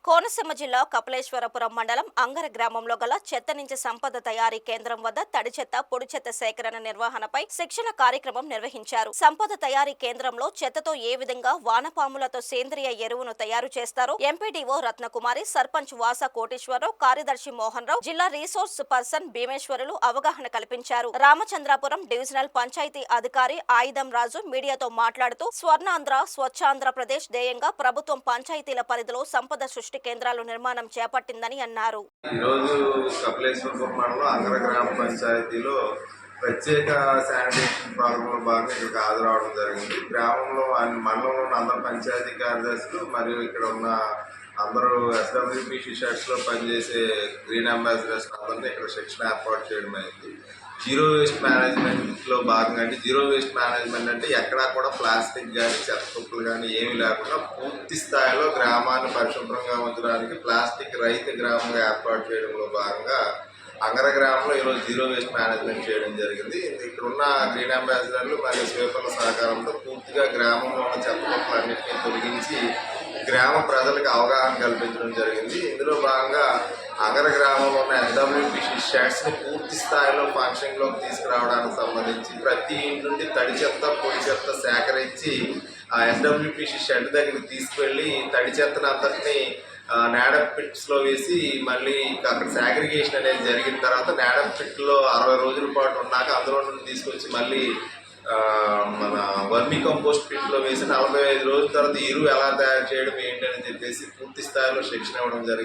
కోనసీమ జిల్లా కపిలేశ్వరపురం మండలం అంగర గ్రామంలో గల చెత్త నుంచి సంపద తయారీ కేంద్రం వద్ద తడి చెత్త, పొడి చెత్త సేకరణ నిర్వహణపై శిక్షణ కార్యక్రమం నిర్వహించారు. సంపద తయారీ కేంద్రంలో చెత్తతో ఏ విధంగా వానపాములతో సేంద్రియ ఎరువును తయారు చేస్తారో ఎంపీడీఓ రత్నకుమారి, సర్పంచ్ వాస కోటేశ్వరరావు, కార్యదర్శి మోహన్ రావు, జిల్లా రీసోర్స్ పర్సన్ భీమేశ్వరులు అవగాహన కల్పించారు. రామచంద్రాపురం డివిజనల్ పంచాయతీ అధికారి ఆయుధం రాజు మీడియాతో మాట్లాడుతూ స్వర్ణాంధ్ర, స్వచ్ఛాంధ్రప్రదేశ్ ధ్యేయంగా ప్రభుత్వం పంచాయతీల పరిధిలో సంపద సృష్టి కేంద్రాల నిర్మాణం చేపట్టిందని అన్నారు. ఈరోజు కపిలేశ్వరపురం మండలం అంగర గ్రామ పంచాయతీలో ప్రత్యేక శానిటేషన్ ప్రోగ్రాంలో భాగంగా ఇక్కడికి హాజరవడం జరిగింది. గ్రామంలో మండలంలో ఉన్న అందరు పంచాయతీ కార్యదర్శులు మరియు ఇక్కడ ఉన్న అందరూ SWPC షర్ట్స్లో పనిచేసే గ్రీన్ అంబాసిడర్స్ అందరినీ ఇక్కడ శిక్షణ ఏర్పాటు చేయడం అయింది. జీరో వేస్ట్ మేనేజ్మెంట్లో భాగంగా అంటే జీరో వేస్ట్ మేనేజ్మెంట్ అంటే ఎక్కడా కూడా ప్లాస్టిక్ కానీ చెత్త కుప్పలు కానీ ఏమీ లేకుండా పూర్తి స్థాయిలో గ్రామాన్ని పరిశుభ్రంగా ఉంచడానికి ప్లాస్టిక్ రహిత గ్రామంగా ఏర్పాటు చేయడంలో భాగంగా అంగర గ్రామంలో ఈరోజు జీరో వేస్ట్ మేనేజ్మెంట్ చేయడం జరిగింది. ఇక్కడ ఉన్న గ్రీన్ అంబాసిడర్లు మరియు స్వీపర్ల సహకారంతో పూర్తిగా గ్రామంలో ఉన్న చెత్త కుప్పలన్నింటినీ తొలగించి గ్రామ ప్రజలకు అవగాహన కల్పించడం జరిగింది. ఇందులో భాగంగా అంగర గ్రామంలో ఉన్న SWPC షెడ్స్ని పూర్తి స్థాయిలో ఫంక్షన్లోకి తీసుకురావడానికి సంబంధించి ప్రతి ఇంటి నుండి తడి చెత్త, పొడి చెత్త సేకరించి ఆ SWPC షెడ్ దగ్గరికి తీసుకువెళ్ళి తడి చెత్తను అంతటినీ నాడప్ పిట్స్లో వేసి మళ్ళీ అక్కడ సాగ్రిగేషన్ అనేది జరిగిన తర్వాత నాడప్ పిట్లో 60 రోజుల పాటు ఉన్నాక అందులో నుండి తీసుకొచ్చి మళ్ళీ మన వర్మీ కంపోస్ట్ పిట్లో వేసి 45 రోజుల తర్వాత ఎరువు ఎలా తయారు చేయడం ఏంటి అని చెప్పేసి పూర్తి స్థాయిలో శిక్షణ ఇవ్వడం జరిగింది.